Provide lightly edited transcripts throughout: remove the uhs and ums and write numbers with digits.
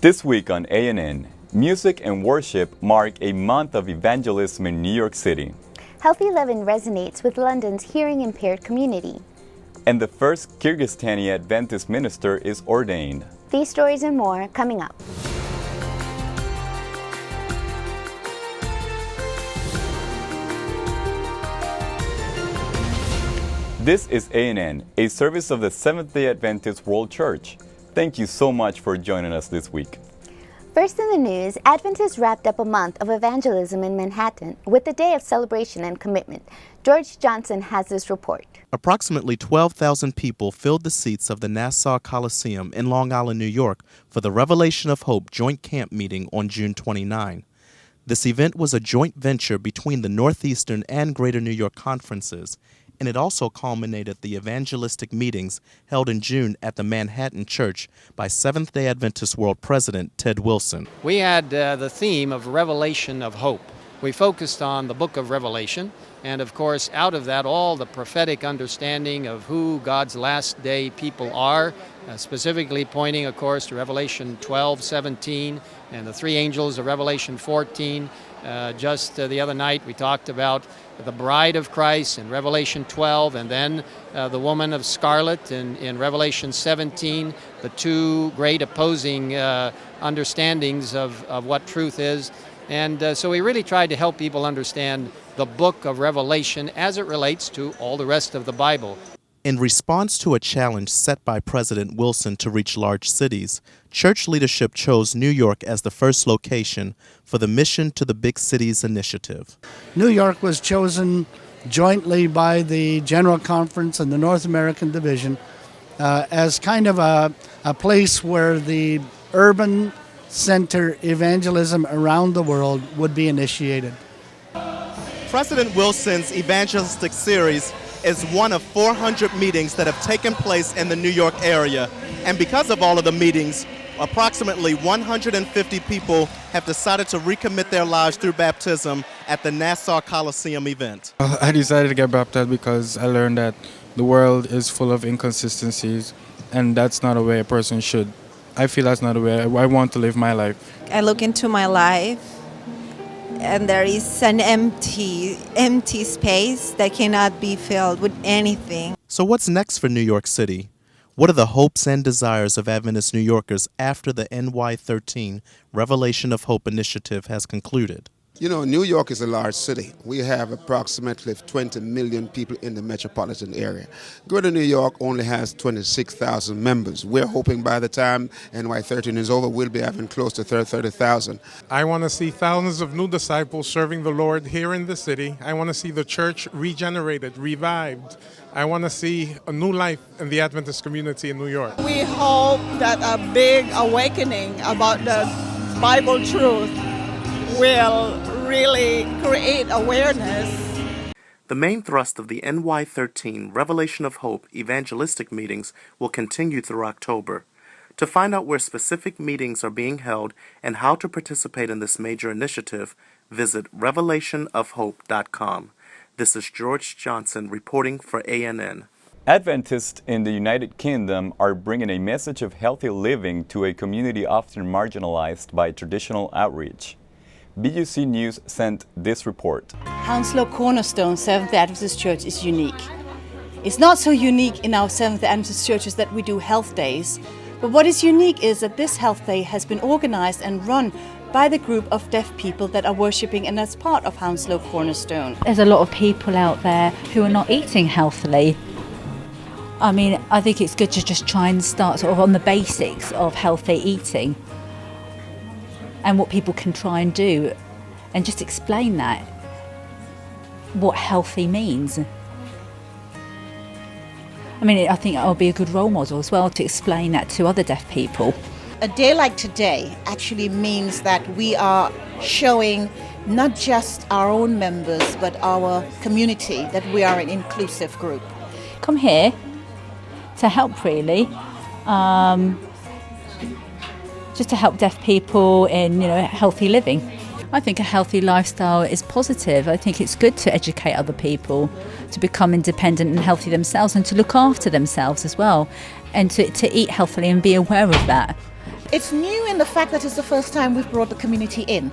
This week on ANN, music and worship mark a month of evangelism in New York City. Healthy Living resonates with London's hearing impaired community. And the first Kyrgyzstani Adventist minister is ordained. These stories and more coming up. This is ANN, a service of the Seventh-day Adventist World Church. Thank you so much for joining us this week. First in the news, Adventists wrapped up a month of evangelism in Manhattan with a day of celebration and commitment. George Johnson has this report. Approximately 12,000 people filled the seats of the Nassau Coliseum in Long Island, New York for the Revelation of Hope joint camp meeting on June 29. This event was a joint venture between the Northeastern and Greater New York conferences, and it also culminated the evangelistic meetings held in June at the Manhattan Church by Seventh-day Adventist World President Ted Wilson. We had the theme of Revelation of Hope. We focused on the book of Revelation, and of course, out of that, all the prophetic understanding of who God's last day people are, specifically pointing, of course, to Revelation 12:17 and the three angels of Revelation 14. Just the other night, we talked about the bride of Christ in Revelation 12, and then the woman of scarlet in Revelation 17, the two great opposing understandings of what truth is. And so we really tried to help people understand the book of Revelation as it relates to all the rest of the Bible. In response to a challenge set by President Wilson to reach large cities, church leadership chose New York as the first location for the Mission to the Big Cities initiative. New York was chosen jointly by the General Conference and the North American Division as kind of a place where the urban center evangelism around the world would be initiated. President Wilson's evangelistic series is one of 400 meetings that have taken place in the New York area. And because of all of the meetings, approximately 150 people have decided to recommit their lives through baptism at the Nassau Coliseum event. I decided to get baptized because I learned that the world is full of inconsistencies, and that's not a way a person should. I feel that's not a way I want to live my life. I look into my life, and there is an empty space that cannot be filled with anything. So what's next for New York City? What are the hopes and desires of Adventist New Yorkers after the NY13 Revelation of Hope initiative has concluded? You know, New York is a large city. We have approximately 20 million people in the metropolitan area. Greater New York only has 26,000 members. We're hoping by the time NY13 is over, we'll be having close to 30,000. I want to see thousands of new disciples serving the Lord here in the city. I want to see the church regenerated, revived. I want to see a new life in the Adventist community in New York. We hope that a big awakening about the Bible truth will really create awareness. The main thrust of the NY13 Revelation of Hope evangelistic meetings will continue through October. To find out where specific meetings are being held and how to participate in this major initiative, visit revelationofhope.com. This is George Johnson reporting for ANN. Adventists in the United Kingdom are bringing a message of healthy living to a community often marginalized by traditional outreach. BUC News sent this report. Hounslow Cornerstone Seventh-day Adventist Church is unique. It's not so unique in our Seventh-day Adventist churches that we do health days, but what is unique is that this health day has been organized and run by the group of deaf people that are worshiping and as part of Hounslow Cornerstone. There's a lot of people out there who are not eating healthily. I mean, I think it's good to just try and start sort of on the basics of healthy eating and what people can try and do, and just explain that, what healthy means. I mean, I think I'll be a good role model as well to explain that to other deaf people. A day like today actually means that we are showing not just our own members, but our community, that we are an inclusive group. Come here to help, really. Just to help deaf people in, healthy living. I think a healthy lifestyle is positive. I think it's good to educate other people to become independent and healthy themselves and to look after themselves as well, and to eat healthily and be aware of that. It's new in the fact that it's the first time we've brought the community in.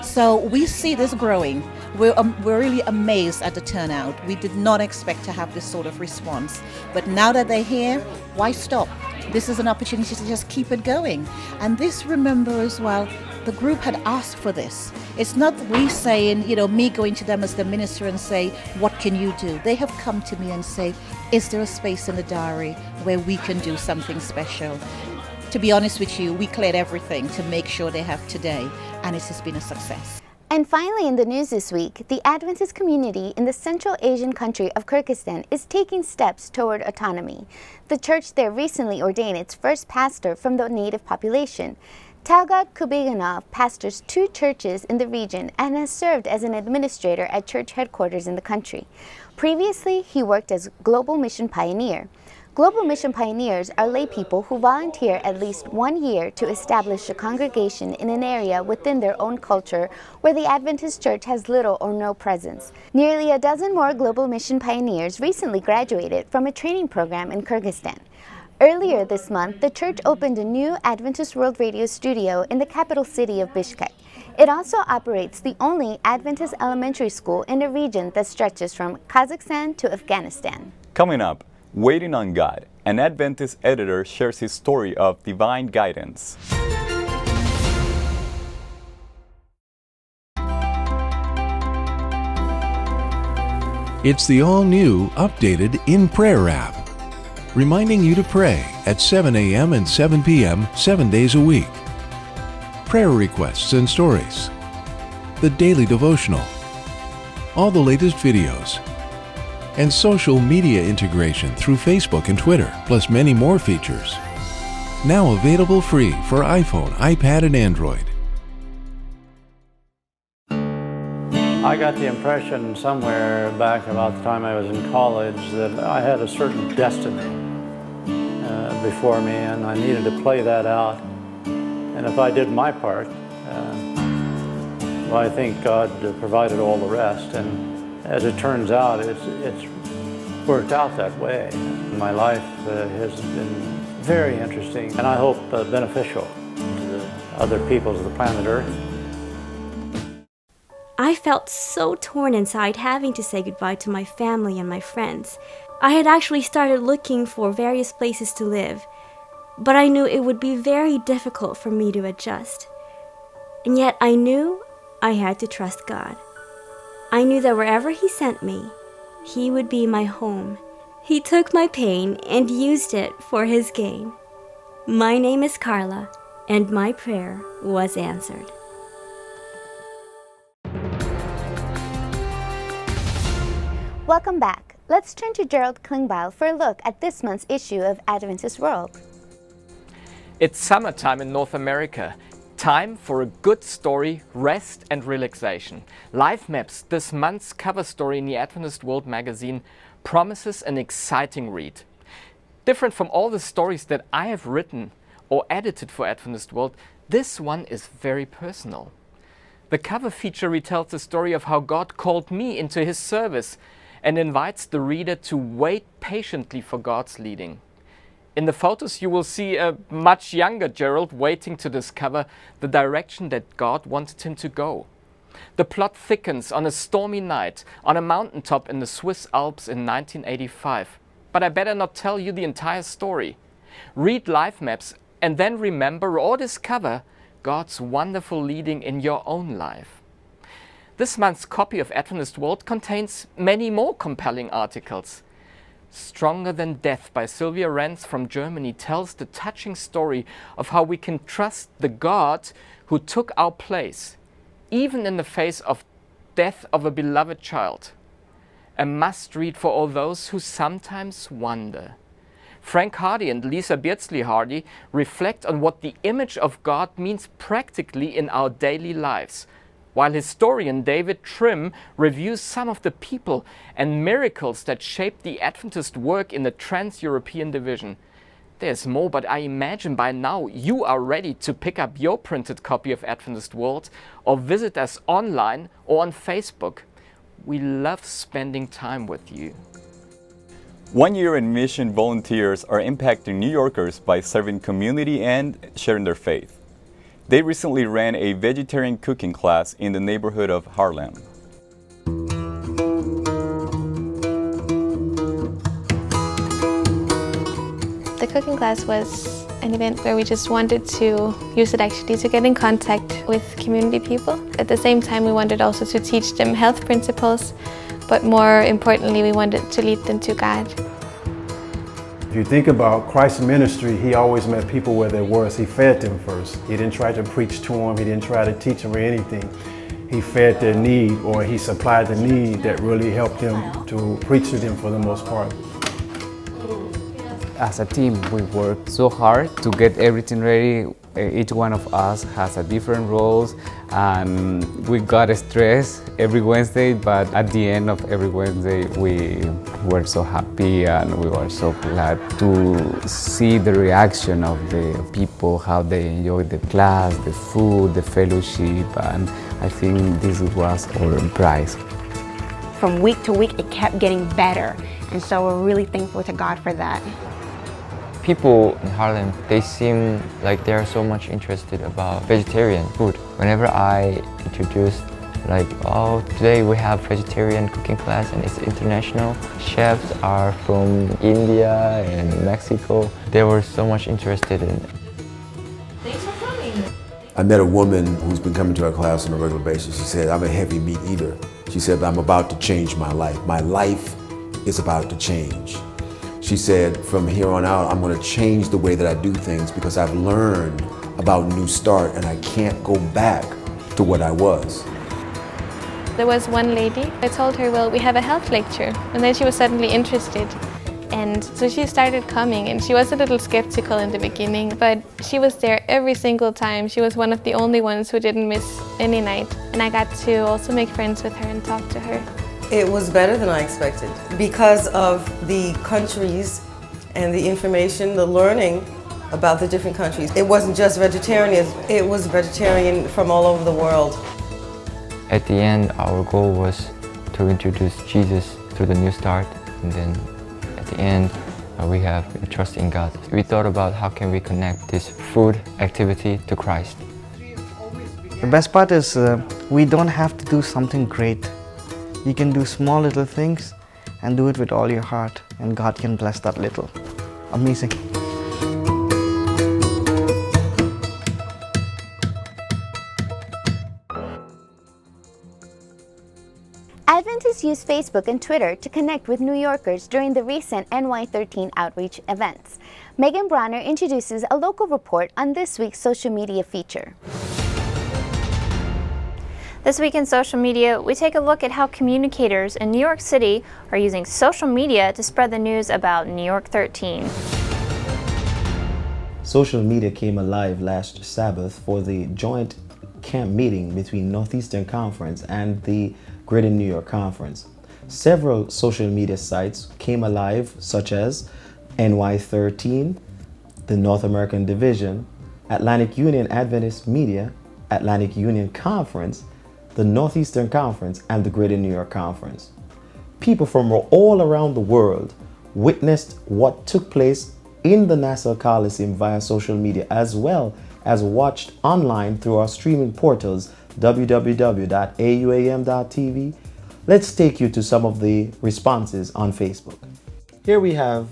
So we see this growing. We're really amazed at the turnout. We did not expect to have this sort of response. But now that they're here, why stop? This is an opportunity to just keep it going. And this, remember as well, the group had asked for this. It's not we saying, me going to them as the minister and say, what can you do? They have come to me and say, is there a space in the diary where we can do something special? To be honest with you, we cleared everything to make sure they have today, and it has been a success. And finally, in the news this week, the Adventist community in the Central Asian country of Kyrgyzstan is taking steps toward autonomy. The church there recently ordained its first pastor from the native population. Talgat Kubeganov pastors 2 churches in the region and has served as an administrator at church headquarters in the country. Previously, he worked as Global Mission Pioneer. Global Mission Pioneers are lay people who volunteer at least 1 year to establish a congregation in an area within their own culture where the Adventist Church has little or no presence. Nearly a dozen more Global Mission Pioneers recently graduated from a training program in Kyrgyzstan. Earlier this month, the church opened a new Adventist World Radio studio in the capital city of Bishkek. It also operates the only Adventist elementary school in a region that stretches from Kazakhstan to Afghanistan. Coming up, Waiting on God, an Adventist editor shares his story of divine guidance. It's the all-new, updated In Prayer app, reminding you to pray at 7 a.m. and 7 p.m. 7 days a week. Prayer requests and stories, the daily devotional, all the latest videos, and social media integration through Facebook and Twitter, plus many more features. Now available free for iPhone, iPad, and Android. I got the impression somewhere back about the time I was in college that I had a certain destiny before me, and I needed to play that out. And if I did my part, well, I think God provided all the rest. And as it turns out, it's worked out that way. My life has been very interesting, and I hope beneficial to the other peoples of the planet Earth. I felt so torn inside having to say goodbye to my family and my friends. I had actually started looking for various places to live, but I knew it would be very difficult for me to adjust. And yet I knew I had to trust God. I knew that wherever He sent me, He would be my home. He took my pain and used it for His gain. My name is Carla, and my prayer was answered. Welcome back. Let's turn to Gerald Klingbeil for a look at this month's issue of Adventist World. It's summertime in North America. Time for a good story, rest and relaxation. Life Maps, this month's cover story in the Adventist World magazine, promises an exciting read. Different from all the stories that I have written or edited for Adventist World, this one is very personal. The cover feature retells the story of how God called me into His service and invites the reader to wait patiently for God's leading. In the photos you will see a much younger Gerald waiting to discover the direction that God wanted him to go. The plot thickens on a stormy night on a mountaintop in the Swiss Alps in 1985. But I better not tell you the entire story. Read Life Maps and then remember or discover God's wonderful leading in your own life. This month's copy of Adventist World contains many more compelling articles. Stronger Than Death by Sylvia Renz from Germany tells the touching story of how we can trust the God who took our place, even in the face of death of a beloved child. A must-read for all those who sometimes wonder. Frank Hardy and Lisa Beardsley Hardy reflect on what the image of God means practically in our daily lives, while historian David Trim reviews some of the people and miracles that shaped the Adventist work in the Trans-European Division. There's more, but I imagine by now you are ready to pick up your printed copy of Adventist World or visit us online or on Facebook. We love spending time with you. 1 year in mission volunteers are impacting New Yorkers by serving community and sharing their faith. They recently ran a vegetarian cooking class in the neighborhood of Harlem. The cooking class was an event where we just wanted to use it actually to get in contact with community people. At the same time, we wanted also to teach them health principles, but more importantly, we wanted to lead them to God. If you think about Christ's ministry, he always met people where they were. He fed them first. He didn't try to preach to them. He didn't try to teach them or anything. He fed their need, or he supplied the need that really helped them to preach to them for the most part. As a team, we worked so hard to get everything ready. Each one of us has a different roles, and we got stressed every Wednesday, but at the end of every Wednesday, we were so happy and we were so glad to see the reaction of the people, how they enjoyed the class, the food, the fellowship, and I think this was our prize. From week to week, it kept getting better, and so we're really thankful to God for that. People in Harlem, they seem like they are so much interested about vegetarian food. Whenever I introduced today we have vegetarian cooking class and it's international. Chefs are from India and Mexico. They were so much interested in it. Thanks for coming. I met a woman who's been coming to our class on a regular basis. She said, I'm a heavy meat eater. She said, I'm about to change my life. My life is about to change. She said, from here on out, I'm going to change the way that I do things because I've learned about New Start and I can't go back to what I was. There was one lady, I told her, well, we have a health lecture. And then she was suddenly interested. And so she started coming, and she was a little skeptical in the beginning, but she was there every single time. She was one of the only ones who didn't miss any night. And I got to also make friends with her and talk to her. It was better than I expected because of the countries and the information, the learning about the different countries. It wasn't just vegetarian, it was vegetarian from all over the world. At the end, our goal was to introduce Jesus through the New Start, and then at the end, we have trust in God. We thought about how can we connect this food activity to Christ. The best part is we don't have to do something great. You can do small little things and do it with all your heart, and God can bless that little. Amazing. Adventists use Facebook and Twitter to connect with New Yorkers during the recent NY13 outreach events. Megan Bronner introduces a local report on this week's social media feature. This week in social media, we take a look at how communicators in New York City are using social media to spread the news about New York 13. Social media came alive last Sabbath for the joint camp meeting between Northeastern Conference and the Greater New York Conference. Several social media sites came alive, such as NY13, the North American Division, Atlantic Union Adventist Media, Atlantic Union Conference, the Northeastern Conference, and the Greater New York Conference. People from all around the world witnessed what took place in the Nassau Coliseum via social media, as well as watched online through our streaming portals, www.auam.tv. Let's take you to some of the responses on Facebook. Here we have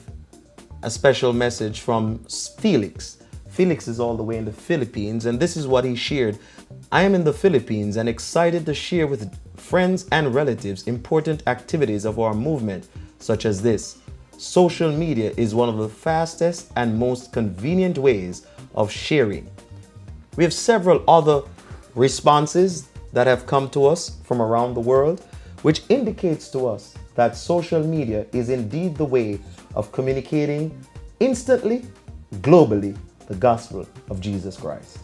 a special message from Felix. Felix is all the way in the Philippines, and this is what he shared. I am in the Philippines and excited to share with friends and relatives important activities of our movement, such as this. Social media is one of the fastest and most convenient ways of sharing. We have several other responses that have come to us from around the world, which indicates to us that social media is indeed the way of communicating instantly, globally, the gospel of Jesus Christ.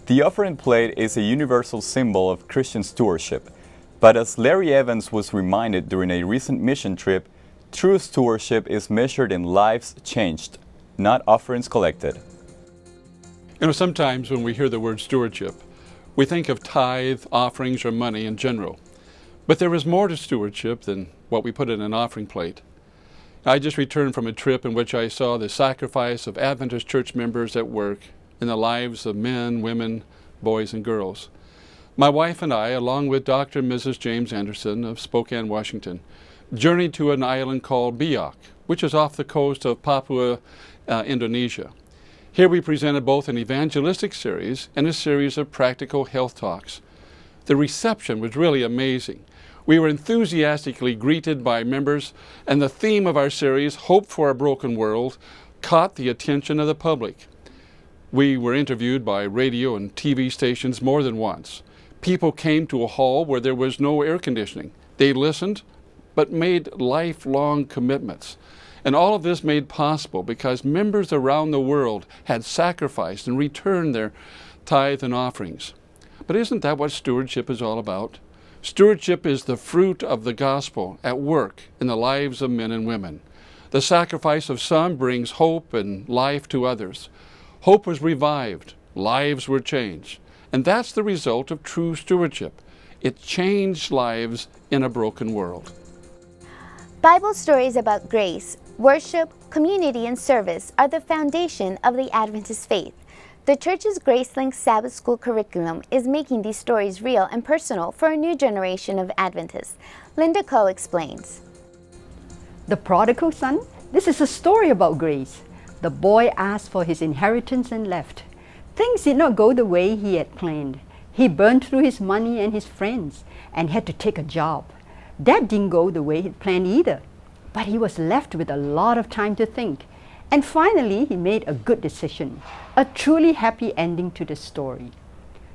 The offering plate is a universal symbol of Christian stewardship, but as Larry Evans was reminded during a recent mission trip, true stewardship is measured in lives changed, not offerings collected. You know, sometimes when we hear the word stewardship, we think of tithe, offerings, or money in general. But there is more to stewardship than what we put in an offering plate. I just returned from a trip in which I saw the sacrifice of Adventist church members at work in the lives of men, women, boys, and girls. My wife and I, along with Dr. and Mrs. James Anderson of Spokane, Washington, journeyed to an island called Biak, which is off the coast of Papua, Indonesia. Here we presented both an evangelistic series and a series of practical health talks. The reception was really amazing. We were enthusiastically greeted by members, and the theme of our series, Hope for a Broken World, caught the attention of the public. We were interviewed by radio and TV stations more than once. People came to a hall where there was no air conditioning. They listened, but made lifelong commitments. And all of this made possible because members around the world had sacrificed and returned their tithe and offerings. But isn't that what stewardship is all about? Stewardship is the fruit of the gospel at work in the lives of men and women. The sacrifice of some brings hope and life to others. Hope was revived, lives were changed. And that's the result of true stewardship. It changed lives in a broken world. Bible stories about grace, worship, community, and service are the foundation of the Adventist faith. The church's GraceLink Sabbath School curriculum is making these stories real and personal for a new generation of Adventists. Linda Coe explains. The prodigal son? This is a story about grace. The boy asked for his inheritance and left. Things did not go the way he had planned. He burned through his money and his friends and had to take a job. That didn't go the way he planned either. But he was left with a lot of time to think. And finally, he made a good decision, a truly happy ending to the story.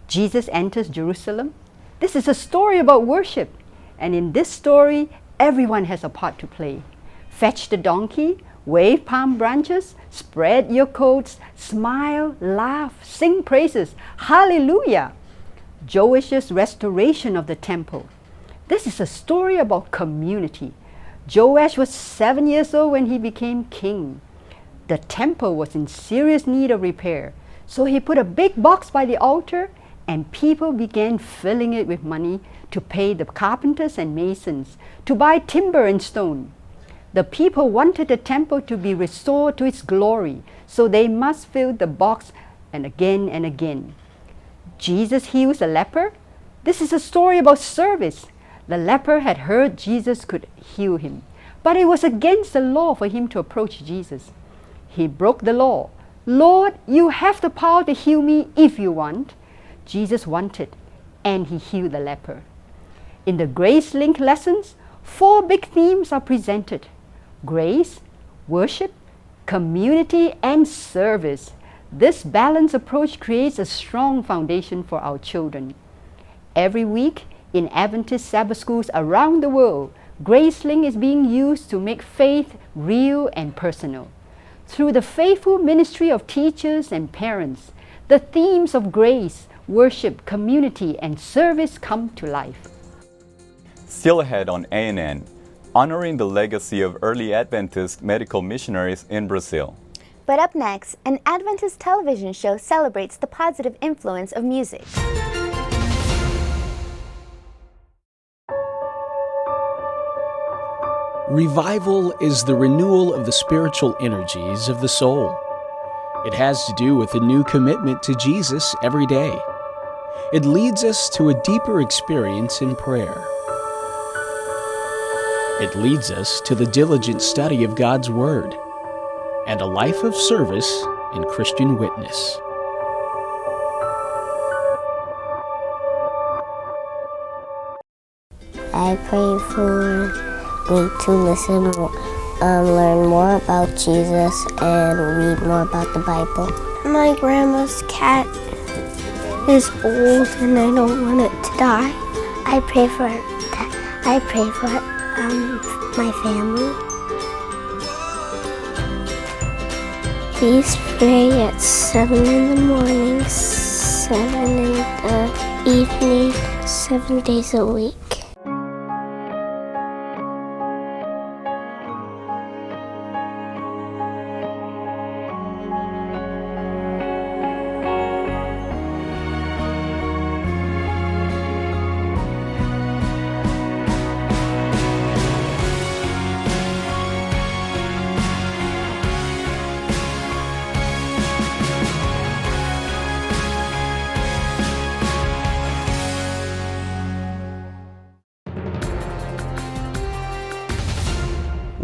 Jesus enters Jerusalem. This is a story about worship. And in this story, everyone has a part to play. Fetch the donkey, wave palm branches, spread your coats, smile, laugh, sing praises. Hallelujah! Joash's restoration of the temple. This is a story about community. Joash was 7 years old when he became king. The temple was in serious need of repair, so he put a big box by the altar and people began filling it with money to pay the carpenters and masons, to buy timber and stone. The people wanted the temple to be restored to its glory, so they must fill the box and again and again. Jesus heals a leper. This is a story about service. The leper had heard Jesus could heal him, but it was against the law for him to approach Jesus. He broke the law. Lord, you have the power to heal me if you want. Jesus wanted, and he healed the leper. In the GraceLink lessons, 4 big themes are presented: grace, worship, community, and service. This balanced approach creates a strong foundation for our children. Every week, in Adventist Sabbath schools around the world, GraceLink is being used to make faith real and personal. Through the faithful ministry of teachers and parents, the themes of grace, worship, community, and service come to life. Still ahead on ANN, honoring the legacy of early Adventist medical missionaries in Brazil. But up next, an Adventist television show celebrates the positive influence of music. Revival is the renewal of the spiritual energies of the soul. It has to do with a new commitment to Jesus every day. It leads us to a deeper experience in prayer. It leads us to the diligent study of God's Word and a life of service in Christian witness. I pray for me to listen, learn more about Jesus, and read more about the Bible. My grandma's cat is old and I don't want it to die. I pray for that. I pray for my family. Please pray at 7 in the morning, 7 in the evening, 7 days a week.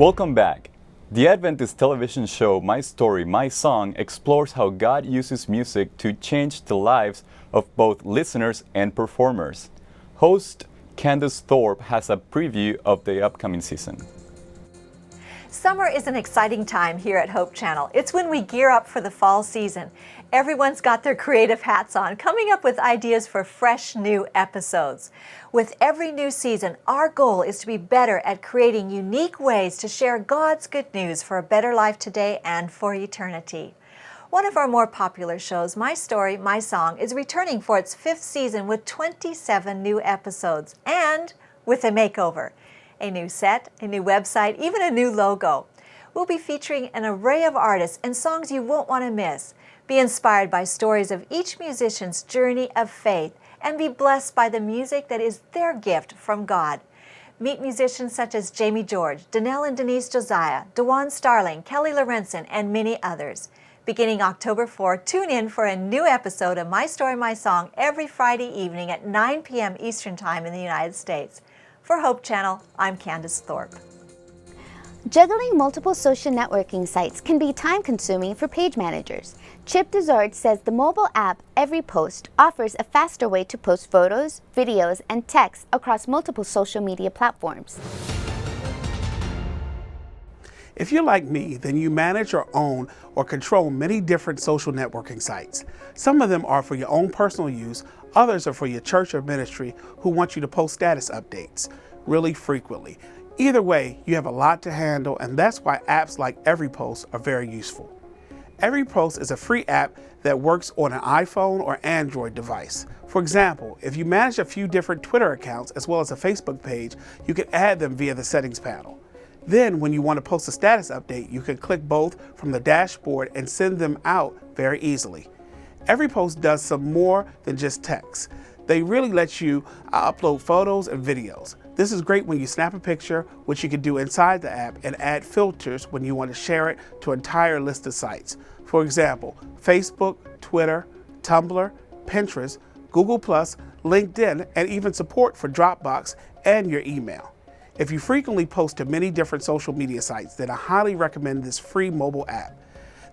Welcome back. The Adventist television show My Story, My Song explores how God uses music to change the lives of both listeners and performers. Host Candace Thorpe has a preview of the upcoming season. Summer is an exciting time here at Hope Channel. It's when we gear up for the fall season. Everyone's got their creative hats on, coming up with ideas for fresh new episodes. With every new season, our goal is to be better at creating unique ways to share God's good news for a better life today and for eternity. One of our more popular shows, My Story, My Song, is returning for its 5th season with 27 new episodes and with a makeover. A new set, a new website, even a new logo. We'll be featuring an array of artists and songs you won't want to miss. Be inspired by stories of each musician's journey of faith and be blessed by the music that is their gift from God. Meet musicians such as Jamie George, Danelle and Denise Josiah, DeJuan Starling, Kelly Lorenzen, and many others. Beginning October 4, tune in for a new episode of My Story, My Song every Friday evening at 9 p.m. Eastern Time in the United States. For Hope Channel, I'm Candace Thorpe. Juggling multiple social networking sites can be time-consuming for page managers. Chip Dezord says the mobile app Every Post offers a faster way to post photos, videos, and text across multiple social media platforms. If you're like me, then you manage or own or control many different social networking sites. Some of them are for your own personal use, others are for your church or ministry who want you to post status updates really frequently. Either way, you have a lot to handle, and that's why apps like Every Post are very useful. Every Post is a free app that works on an iPhone or Android device. For example, if you manage a few different Twitter accounts as well as a Facebook page, you can add them via the settings panel. Then, when you want to post a status update, you can click both from the dashboard and send them out very easily. Every Post does some more than just text. They really let you upload photos and videos. This is great when you snap a picture, which you can do inside the app, and add filters when you want to share it to an entire list of sites. For example, Facebook, Twitter, Tumblr, Pinterest, Google+, LinkedIn, and even support for Dropbox and your email. If you frequently post to many different social media sites, then I highly recommend this free mobile app.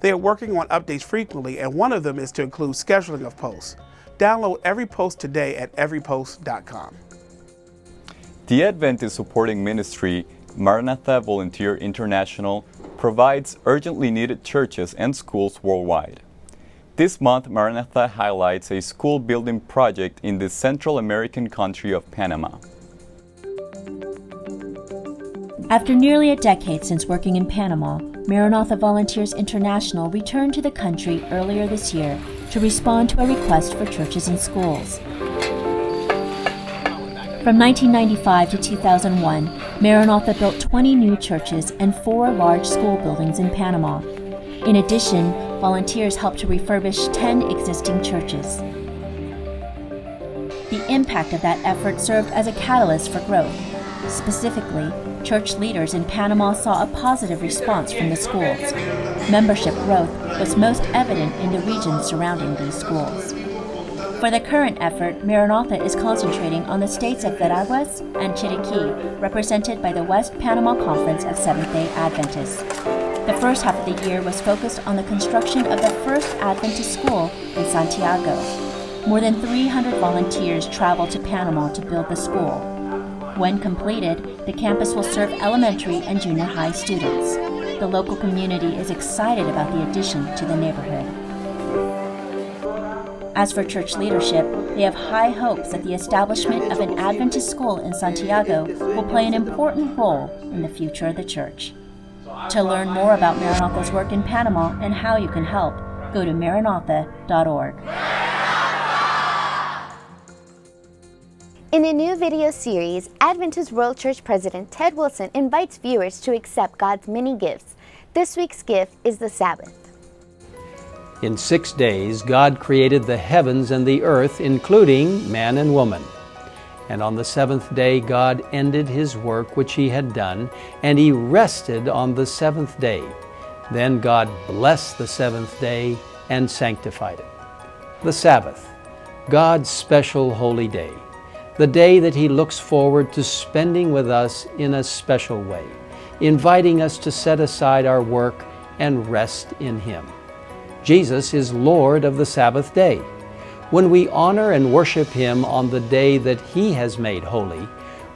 They are working on updates frequently, and one of them is to include scheduling of posts. Download Every Post today at everypost.com. The Adventist supporting ministry, Maranatha Volunteer International, provides urgently needed churches and schools worldwide. This month, Maranatha highlights a school building project in the Central American country of Panama. After nearly a decade since working in Panama, Maranatha Volunteers International returned to the country earlier this year to respond to a request for churches and schools. From 1995 to 2001, Maranatha built 20 new churches and 4 large school buildings in Panama. In addition, volunteers helped to refurbish 10 existing churches. The impact of that effort served as a catalyst for growth. Specifically, church leaders in Panama saw a positive response from the schools. Membership growth was most evident in the regions surrounding these schools. For the current effort, Maranatha is concentrating on the states of Veraguas and Chiriquí, represented by the West Panama Conference of Seventh-day Adventists. The first half of the year was focused on the construction of the first Adventist school in Santiago. More than 300 volunteers traveled to Panama to build the school. When completed, the campus will serve elementary and junior high students. The local community is excited about the addition to the neighborhood. As for church leadership, they have high hopes that the establishment of an Adventist school in Santiago will play an important role in the future of the church. To learn more about Maranatha's work in Panama and how you can help, go to maranatha.org. In a new video series, Adventist World Church President Ted Wilson invites viewers to accept God's many gifts. This week's gift is the Sabbath. In 6 days, God created the heavens and the earth, including man and woman. And on the 7th day, God ended His work which He had done, and He rested on the 7th day. Then God blessed the 7th day and sanctified it. The Sabbath, God's special holy day. The day that He looks forward to spending with us in a special way. inviting us to set aside our work and rest in Him. Jesus is Lord of the Sabbath day. When we honor and worship Him on the day that He has made holy,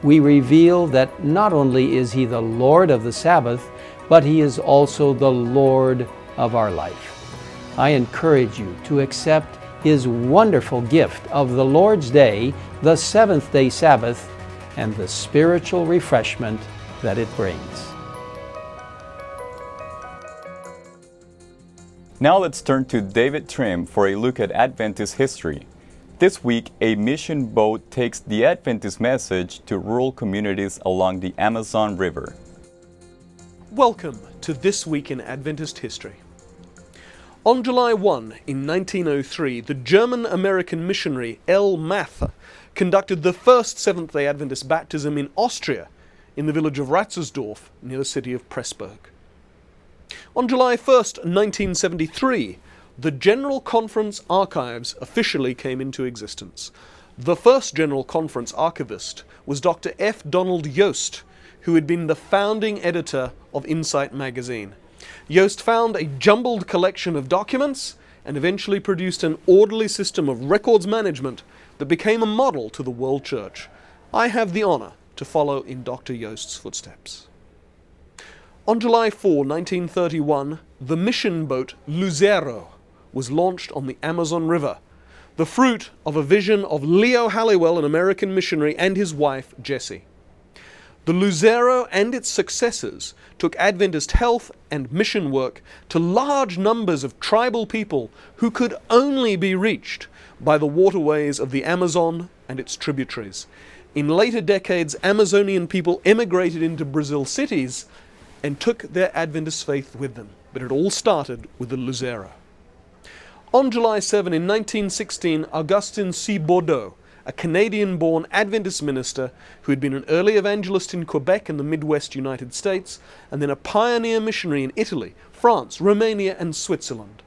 we reveal that not only is He the Lord of the Sabbath, but He is also the Lord of our life. I encourage you to accept His wonderful gift of the Lord's Day, the seventh-day Sabbath, and the spiritual refreshment that it brings. Now let's turn to David Trim for a look at Adventist history. This week, a mission boat takes the Adventist message to rural communities along the Amazon River. Welcome to This Week in Adventist History. On July 1, in 1903, the German-American missionary L. Mather conducted the first Seventh-day Adventist baptism in Austria, in the village of Ratzersdorf, near the city of Pressburg. On July 1, 1973, the General Conference Archives officially came into existence. The first General Conference archivist was Dr. F. Donald Yost, who had been the founding editor of Insight magazine. Yost found a jumbled collection of documents and eventually produced an orderly system of records management that became a model to the world church. I have the honor to follow in Dr. Yost's footsteps. On July 4, 1931, the mission boat Lucero was launched on the Amazon River, the fruit of a vision of Leo Halliwell, an American missionary, and his wife, Jessie. The Lucero and its successors took Adventist health and mission work to large numbers of tribal people who could only be reached by the waterways of the Amazon and its tributaries. In later decades, Amazonian people emigrated into Brazil cities and took their Adventist faith with them. But it all started with the Lucero. On July 7, in 1916, Augustin C. Bordeaux, a Canadian-born Adventist minister who had been an early evangelist in Quebec and the Midwest United States, and then a pioneer missionary in Italy, France, Romania, and Switzerland,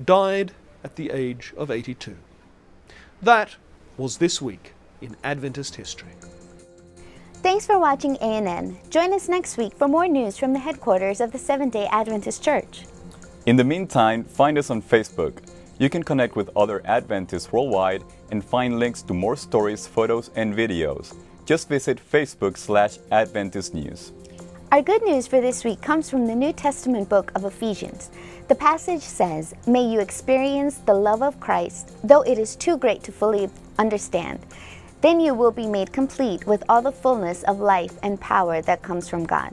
died at the age of 82. That was This Week in Adventist History. Thanks for watching ANN. Join us next week for more news from the headquarters of the Seventh-day Adventist Church. In the meantime, find us on Facebook. You can connect with other Adventists worldwide and find links to more stories, photos, and videos. Just visit Facebook/Adventist News. Our good news for this week comes from the New Testament book of Ephesians. The passage says, "May you experience the love of Christ, though it is too great to fully understand. Then you will be made complete with all the fullness of life and power that comes from God."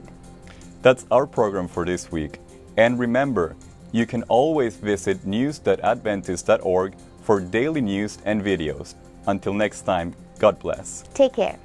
That's our program for this week. And remember, you can always visit news.adventist.org for daily news and videos. Until next time, God bless. Take care.